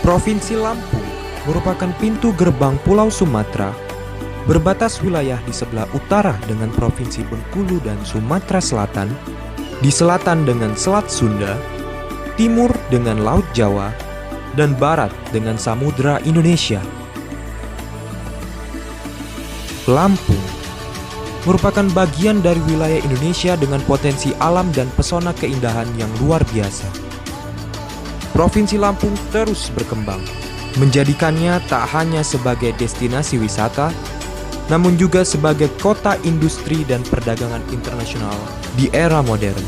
Provinsi Lampung merupakan pintu gerbang Pulau Sumatera, berbatas wilayah di sebelah utara dengan Provinsi Bengkulu dan Sumatera Selatan, di selatan dengan Selat Sunda, timur dengan Laut Jawa, dan barat dengan Samudra Indonesia. Lampung merupakan bagian dari wilayah Indonesia dengan potensi alam dan pesona keindahan yang luar biasa. Provinsi Lampung terus berkembang, menjadikannya tak hanya sebagai destinasi wisata, namun juga sebagai kota industri dan perdagangan internasional di era modern.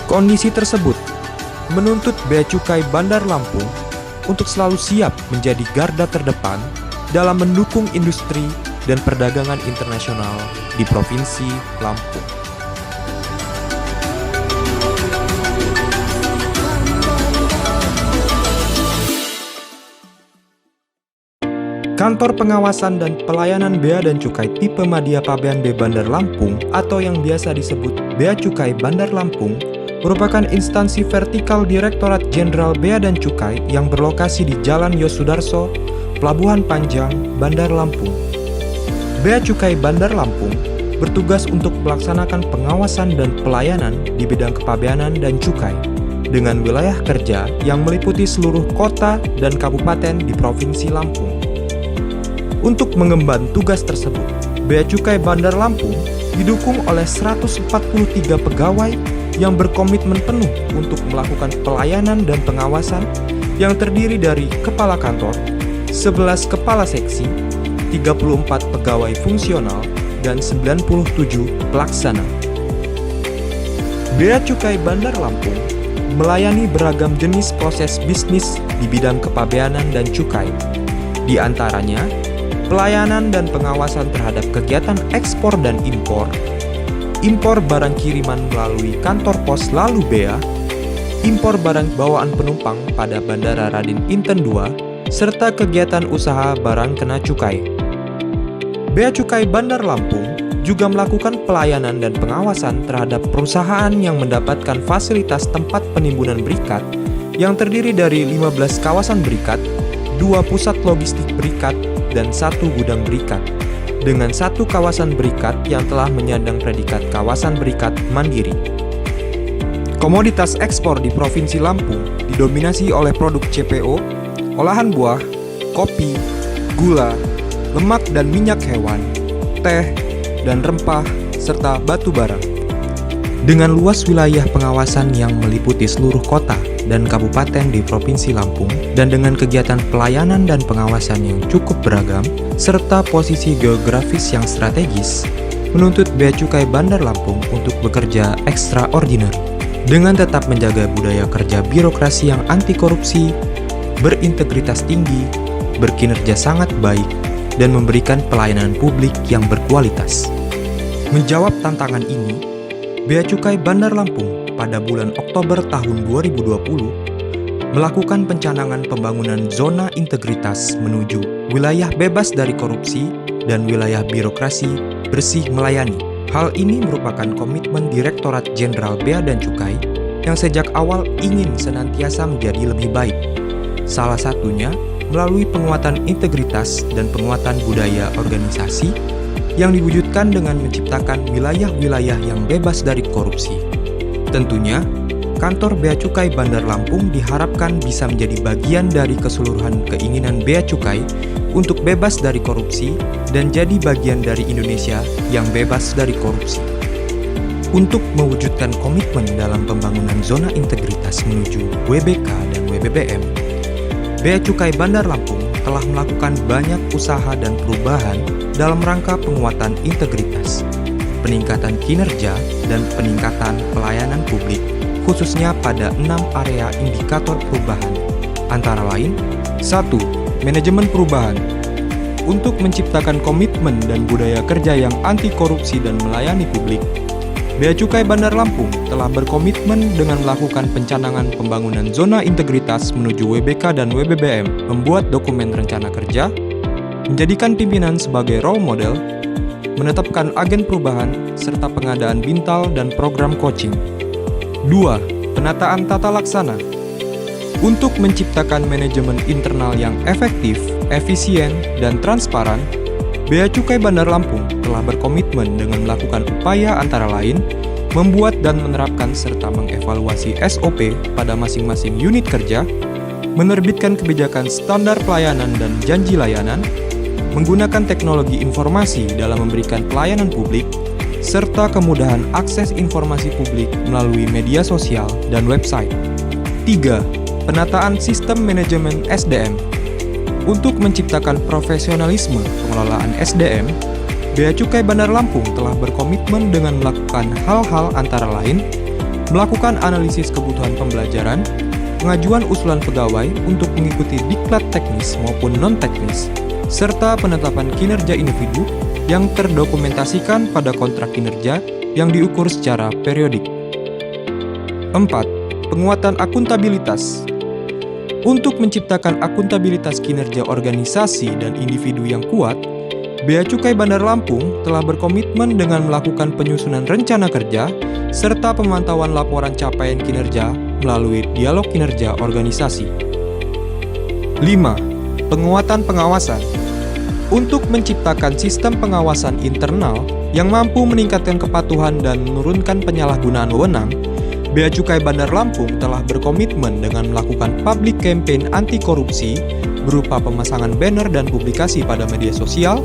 Kondisi tersebut menuntut Bea Cukai Bandar Lampung untuk selalu siap menjadi garda terdepan dalam mendukung industri dan perdagangan internasional di Provinsi Lampung. Kantor Pengawasan dan Pelayanan Bea dan Cukai tipe Madya Pabean B Bandar Lampung atau yang biasa disebut Bea Cukai Bandar Lampung merupakan instansi vertikal Direktorat Jenderal Bea dan Cukai yang berlokasi di Jalan Yosudarso, Pelabuhan Panjang, Bandar Lampung. Bea Cukai Bandar Lampung bertugas untuk melaksanakan pengawasan dan pelayanan di bidang kepabeanan dan cukai dengan wilayah kerja yang meliputi seluruh kota dan kabupaten di Provinsi Lampung. Untuk mengemban tugas tersebut, Bea Cukai Bandar Lampung didukung oleh 143 pegawai yang berkomitmen penuh untuk melakukan pelayanan dan pengawasan yang terdiri dari kepala kantor, 11 kepala seksi, 34 pegawai fungsional, dan 97 pelaksana. Bea Cukai Bandar Lampung melayani beragam jenis proses bisnis di bidang kepabeanan dan cukai, di antaranya pelayanan dan pengawasan terhadap kegiatan ekspor dan impor barang kiriman melalui kantor pos lalu bea, impor barang bawaan penumpang pada Bandara Raden Inten II, serta kegiatan usaha barang kena cukai. Bea Cukai Bandar Lampung juga melakukan pelayanan dan pengawasan terhadap perusahaan yang mendapatkan fasilitas tempat penimbunan berikat yang terdiri dari 15 kawasan berikat, 2 pusat logistik berikat, dan 1 gudang berikat, dengan 1 kawasan berikat yang telah menyandang predikat kawasan berikat mandiri. Komoditas ekspor di Provinsi Lampung didominasi oleh produk CPO, olahan buah, kopi, gula, lemak dan minyak hewan, teh, dan rempah, serta batu bara. Dengan luas wilayah pengawasan yang meliputi seluruh kota dan kabupaten di Provinsi Lampung, dan dengan kegiatan pelayanan dan pengawasan yang cukup beragam, serta posisi geografis yang strategis, menuntut Bea Cukai Bandar Lampung untuk bekerja extraordinary, dengan tetap menjaga budaya kerja birokrasi yang anti korupsi, berintegritas tinggi, berkinerja sangat baik, dan memberikan pelayanan publik yang berkualitas. Menjawab tantangan ini, Bea Cukai Bandar Lampung pada bulan Oktober tahun 2020 melakukan pencanangan pembangunan zona integritas menuju wilayah bebas dari korupsi dan wilayah birokrasi bersih melayani. Hal ini merupakan komitmen Direktorat Jenderal Bea dan Cukai yang sejak awal ingin senantiasa menjadi lebih baik. Salah satunya melalui penguatan integritas dan penguatan budaya organisasi yang diwujudkan dengan menciptakan wilayah-wilayah yang bebas dari korupsi. Tentunya, Kantor Bea Cukai Bandar Lampung diharapkan bisa menjadi bagian dari keseluruhan keinginan Bea Cukai untuk bebas dari korupsi dan jadi bagian dari Indonesia yang bebas dari korupsi. Untuk mewujudkan komitmen dalam pembangunan zona integritas menuju WBK dan WBBM, Bea Cukai Bandar Lampung telah melakukan banyak usaha dan perubahan dalam rangka penguatan integritas, peningkatan kinerja, dan peningkatan pelayanan publik, khususnya pada 6 area indikator perubahan, antara lain 1. Manajemen perubahan. Untuk menciptakan komitmen dan budaya kerja yang anti korupsi dan melayani publik, Bea Cukai Bandar Lampung telah berkomitmen dengan melakukan pencanangan pembangunan zona integritas menuju WBK dan WBBM, membuat dokumen rencana kerja, menjadikan pimpinan sebagai role model, menetapkan agen perubahan, serta pengadaan bintal dan program coaching. 2. Penataan tata laksana. Untuk menciptakan manajemen internal yang efektif, efisien, dan transparan, Bea Cukai Bandar Lampung telah berkomitmen dengan melakukan upaya antara lain membuat dan menerapkan serta mengevaluasi SOP pada masing-masing unit kerja, menerbitkan kebijakan standar pelayanan dan janji layanan, menggunakan teknologi informasi dalam memberikan pelayanan publik, serta kemudahan akses informasi publik melalui media sosial dan website. 3. Penataan sistem manajemen SDM. Untuk menciptakan profesionalisme pengelolaan SDM, Bea Cukai Bandar Lampung telah berkomitmen dengan melakukan hal-hal antara lain, melakukan analisis kebutuhan pembelajaran, pengajuan usulan pegawai untuk mengikuti diklat teknis maupun non-teknis, serta penetapan kinerja individu yang terdokumentasikan pada kontrak kinerja yang diukur secara periodik. 4. Penguatan akuntabilitas. Untuk menciptakan akuntabilitas kinerja organisasi dan individu yang kuat, Bea Cukai Bandar Lampung telah berkomitmen dengan melakukan penyusunan rencana kerja serta pemantauan laporan capaian kinerja melalui dialog kinerja organisasi. 5. Penguatan pengawasan. Untuk menciptakan sistem pengawasan internal yang mampu meningkatkan kepatuhan dan menurunkan penyalahgunaan wewenang, Bea Cukai Bandar Lampung telah berkomitmen dengan melakukan public campaign anti korupsi berupa pemasangan banner dan publikasi pada media sosial,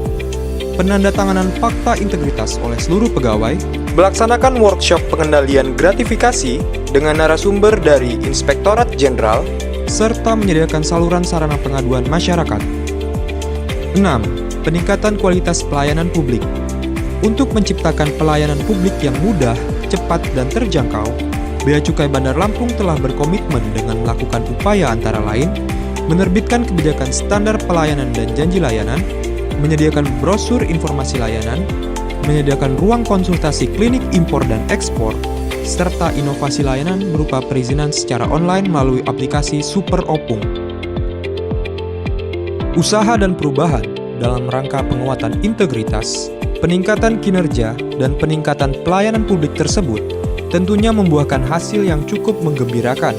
penandatanganan fakta integritas oleh seluruh pegawai, melaksanakan workshop pengendalian gratifikasi dengan narasumber dari Inspektorat Jenderal, serta menyediakan saluran sarana pengaduan masyarakat. 6. Peningkatan kualitas pelayanan publik. Untuk menciptakan pelayanan publik yang mudah, cepat, dan terjangkau, Bea Cukai Bandar Lampung telah berkomitmen dengan melakukan upaya antara lain, menerbitkan kebijakan standar pelayanan dan janji layanan, menyediakan brosur informasi layanan, menyediakan ruang konsultasi klinik impor dan ekspor, serta inovasi layanan berupa perizinan secara online melalui aplikasi Super Opung. Usaha dan perubahan dalam rangka penguatan integritas, peningkatan kinerja, dan peningkatan pelayanan publik tersebut tentunya membuahkan hasil yang cukup menggembirakan.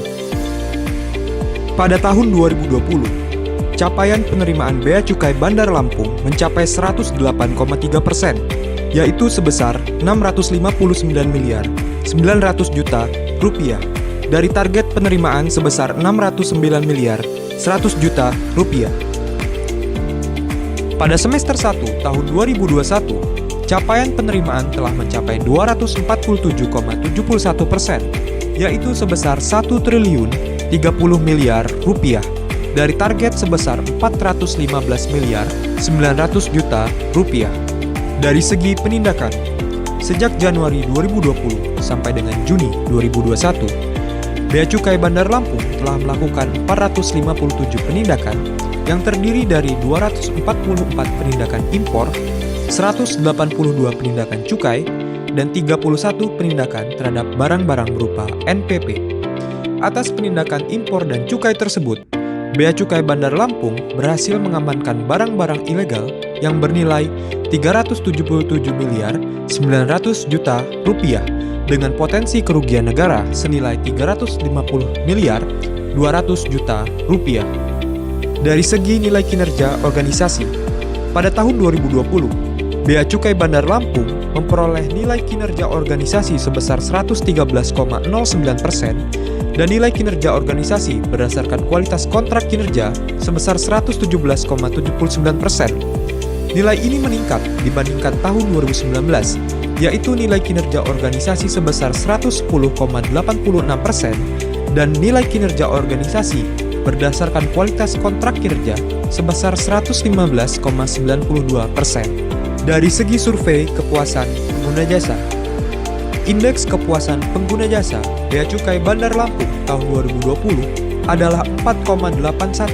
Pada tahun 2020, capaian penerimaan Bea Cukai Bandar Lampung mencapai 108,3%, yaitu sebesar 659 miliar 900 juta rupiah dari target penerimaan sebesar 609 miliar 100 juta rupiah. Pada semester 1 tahun 2021, capaian penerimaan telah mencapai 247,71%, yaitu sebesar 1 triliun 30 miliar rupiah dari target sebesar 415 miliar 900 juta rupiah. Dari segi penindakan, sejak Januari 2020 sampai dengan Juni 2021, Bea Cukai Bandar Lampung telah melakukan 457 penindakan yang terdiri dari 244 penindakan impor, 182 penindakan cukai, dan 31 penindakan terhadap barang-barang berupa NPP. Atas penindakan impor dan cukai tersebut, Bea Cukai Bandar Lampung berhasil mengamankan barang-barang ilegal yang bernilai 377 miliar 900 juta rupiah dengan potensi kerugian negara senilai 350 miliar 200 juta rupiah. Dari segi nilai kinerja organisasi, pada tahun 2020, Bea Cukai Bandar Lampung memperoleh nilai kinerja organisasi sebesar 113,09% dan nilai kinerja organisasi berdasarkan kualitas kontrak kinerja sebesar 117,79%. Nilai ini meningkat dibandingkan tahun 2019, yaitu nilai kinerja organisasi sebesar 110,86% dan nilai kinerja organisasi berdasarkan kualitas kontrak kinerja sebesar 115,92%. Dari segi survei kepuasan pengguna jasa, Indeks kepuasan pengguna jasa Bea Cukai Bandar Lampung tahun 2020 adalah 4,81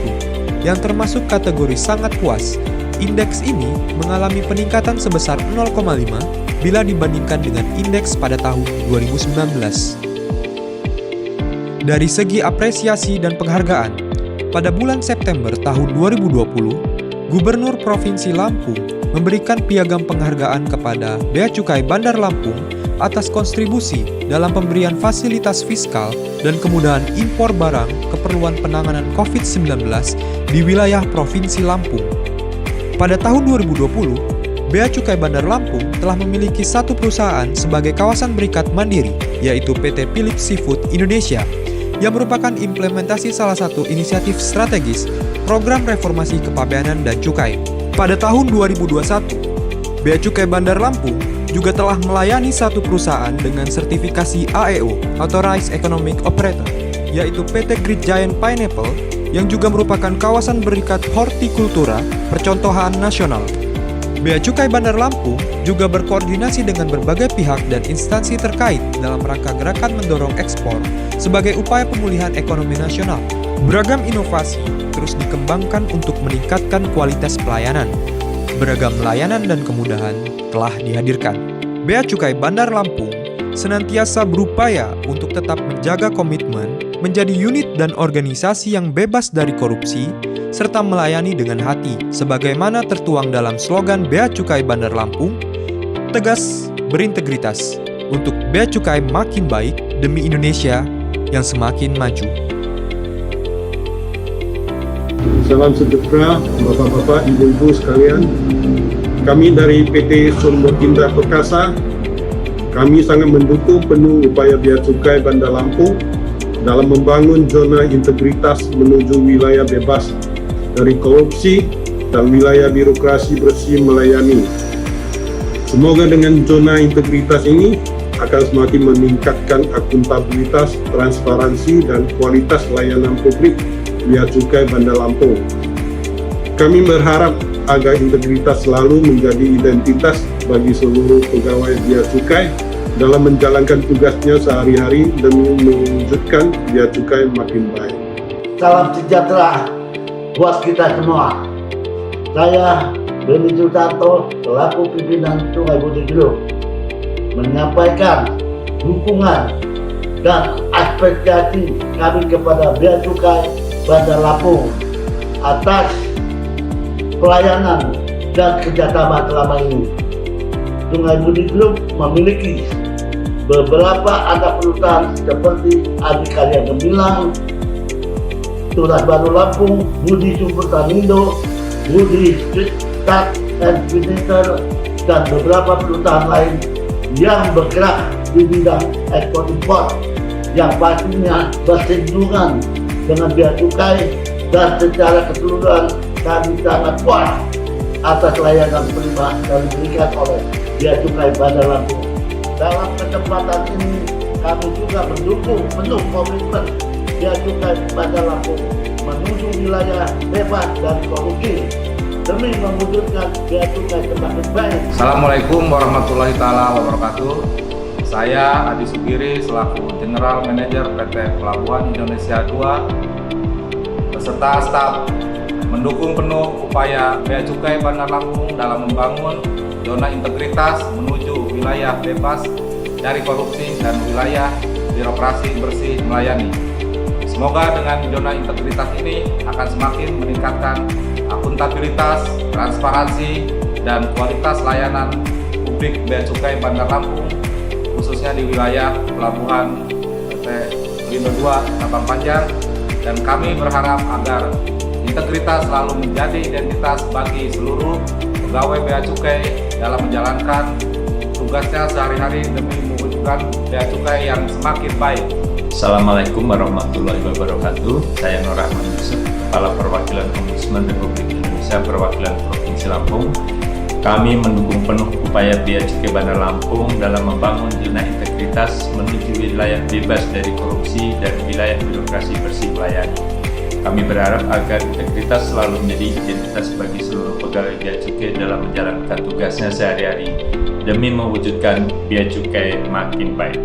yang termasuk kategori sangat puas. Indeks ini mengalami peningkatan sebesar 0,5 bila dibandingkan dengan indeks pada tahun 2019. Dari segi apresiasi dan penghargaan, pada bulan September tahun 2020, Gubernur Provinsi Lampung memberikan piagam penghargaan kepada Bea Cukai Bandar Lampung atas kontribusi dalam pemberian fasilitas fiskal dan kemudahan impor barang keperluan penanganan COVID-19 di wilayah Provinsi Lampung. Pada tahun 2020, Bea Cukai Bandar Lampung telah memiliki satu perusahaan sebagai kawasan berikat mandiri, yaitu PT Philips Seafood Indonesia, yang merupakan implementasi salah satu inisiatif strategis program reformasi kepabeanan dan cukai. Pada tahun 2021, Bea Cukai Bandar Lampung juga telah melayani satu perusahaan dengan sertifikasi AEO (Authorized Economic Operator), yaitu PT Great Giant Pineapple, yang juga merupakan kawasan berikat hortikultura percontohan nasional. Bea Cukai Bandar Lampung juga berkoordinasi dengan berbagai pihak dan instansi terkait dalam rangka gerakan mendorong ekspor sebagai upaya pemulihan ekonomi nasional. Beragam inovasi terus dikembangkan untuk meningkatkan kualitas pelayanan. Beragam layanan dan kemudahan telah dihadirkan. Bea Cukai Bandar Lampung senantiasa berupaya untuk tetap menjaga komitmen menjadi unit dan organisasi yang bebas dari korupsi serta melayani dengan hati sebagaimana tertuang dalam slogan Bea Cukai Bandar Lampung, tegas, berintegritas, untuk Bea Cukai makin baik demi Indonesia yang semakin maju. Salam sejahtera Bapak-Bapak, Ibu-Ibu sekalian. Kami dari PT Sumber Indah Perkasa, kami sangat mendukung penuh upaya Bea Cukai Bandar Lampung dalam membangun zona integritas menuju wilayah bebas dari korupsi dan wilayah birokrasi bersih melayani. Semoga dengan zona integritas ini akan semakin meningkatkan akuntabilitas, transparansi, dan kualitas layanan publik Bea Cukai Bandar Lampung. Kami berharap agar integritas selalu menjadi identitas bagi seluruh pegawai Bea Cukai dalam menjalankan tugasnya sehari-hari demi mewujudkan Bea Cukai makin baik. Salam sejahtera buat kita semua. Saya Beni Sutanto selaku pimpinan Sungai Budi Group menyampaikan dukungan dan apresiasi kami kepada Bea Cukai Bandar Lampung atas pelayanan dan kerjasama selama ini. Sungai Budi Group memiliki beberapa anak perusahaan seperti Adikarya Gemilang, Turas Baru Lampung, Budi Super Tanindo, Budi Street Start and Finisher, dan beberapa perusahaan lain yang bergerak di bidang ekspor impor yang pastinya bersinggungan dengan Bea Cukai, dan secara keseluruhan kami sangat puas atas layanan prima yang diberikan oleh Bea Cukai Bandar Lampung. Dalam kesempatan ini kami juga mendukung penuh komitmen Bea Cukai Bandar Lampung menuju wilayah bebas dari korupsi demi mewujudkan Bea Cukai semakin baik. Assalamualaikum warahmatullahi wabarakatuh. Saya Adi Sugiri selaku General Manager PT Pelabuhan Indonesia II beserta staf mendukung penuh upaya Bea Cukai Bandar Lampung dalam membangun zona integritas menuju wilayah bebas dari korupsi dan wilayah birokrasi bersih melayani. Semoga dengan zona integritas ini akan semakin meningkatkan akuntabilitas, transparansi, dan kualitas layanan publik Bea Cukai Bandar Lampung, khususnya di wilayah Pelabuhan PT Pelindo II Sabang Panjang, dan kami berharap agar integritas selalu menjadi identitas bagi seluruh pegawai Bea Cukai dalam menjalankan tugasnya sehari-hari demi mewujudkan Bea Cukai yang semakin baik. Assalamualaikum warahmatullahi wabarakatuh. Saya Nur Rahman Yusuf, Kepala Perwakilan Ombudsman Republik Indonesia Perwakilan Provinsi Lampung. Kami mendukung penuh upaya Bea Cukai Bandar Lampung dalam membangun zona integritas menuju wilayah bebas dari korupsi dan wilayah birokrasi bersih melayani. Kami berharap agar integritas selalu menjadi identitas bagi seluruh pegawai Bea Cukai dalam menjalankan tugasnya sehari-hari demi mewujudkan Bea Cukai makin baik.